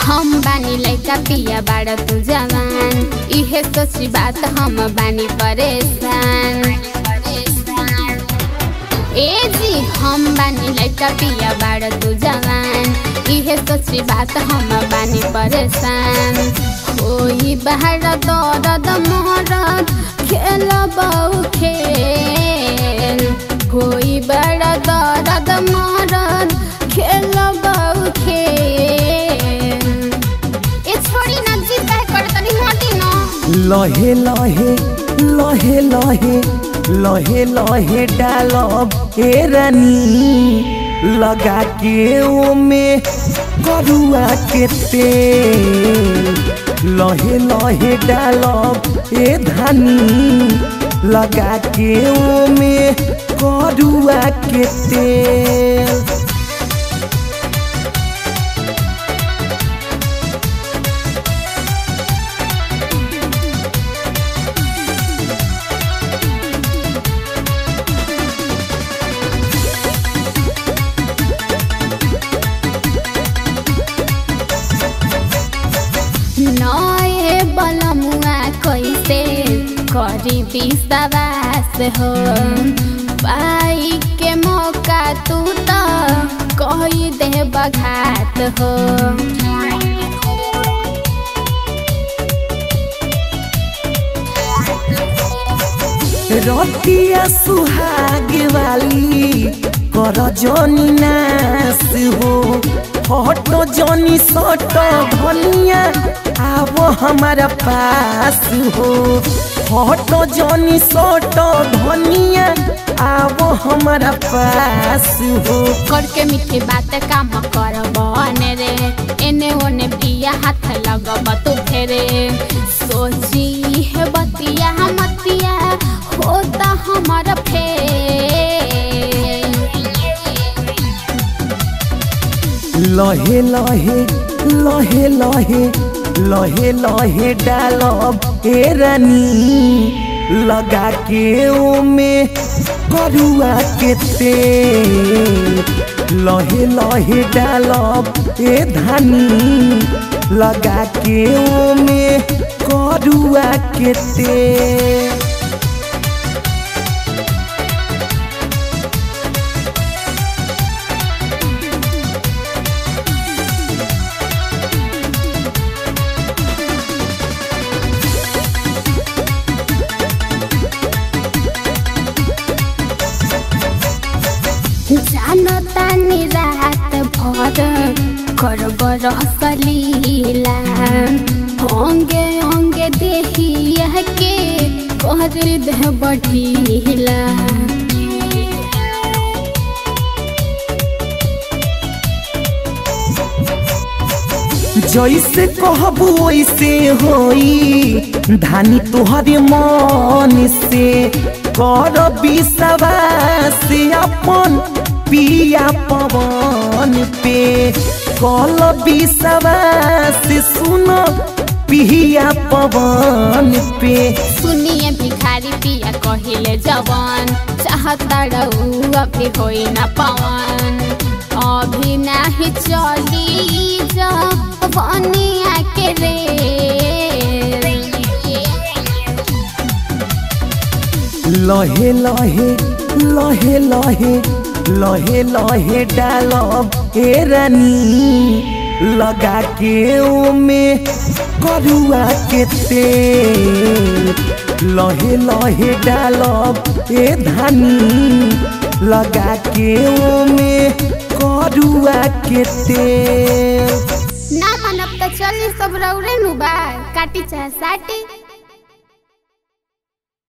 हम बानी लइका पिया बाड़ा तू जवान, इहे सोची बात हम बानी परेशान। ए जी हम बानी लइका पिया बाड़ा तू जवान, इहे सोची बात हम बानी परेशान। कोई बाहर दर्द मरद खेल बहु खेल, कोई बड़ा दर्द मरद खेल बहु खेल। लहे लहे लहे लहे लहे लहे डालब ए रानी, लगा के ओमे करुआ के तेल। लहे लहे डालब ए धानी, लगा के ओमे करुआ के तेल। नए बलमुआ कैसे करी विश्वास हो, पाई के मौका तू तो कही दे बघात हो। रतिया सुहाग वाली कर जनी नास हो, हटो जनी सटो धनिया आवो हमारा पास हो। हटो जनी सटो धनिया आवो हमारा पास हो। करके मीठी बात काम कर बने रे, एने ओने पिया हाथ लगब तू फेरे। सोची है बतिया मतिया होता हमारा फेर। लहे लहे लहे लहे लहे लहे डालब ए रानी, लगा के ओमे करुआ के तेल। लहे लहे डालब ए धानी, लगा के ओमे करुआ के तेल। जानतानी रात भर करब रसलीला, होंगे होंगे देहिया के कर दे बढ़ीला। जैसे कहबू वैसे होई धानी तोहरे मन से। कर विश्वास अपन पिया पवन पे, कल विश्वास सुन पिया पवन पे। सुनिए भिखारी पिया कहिले जवान, चाहता रहू अभी होई ना पवन। अभी नहीं चली जवानिया के रे। लहे लहे लहे लहे लहे लहे डालब ए रानी, लगा के ओमे करुआ के तेल। लहे लहे डालब ए धानी, लगा के ओमे करुआ के तेल। ना मनब तो चली सब रौरे नु बा, काटी चाहे साटी।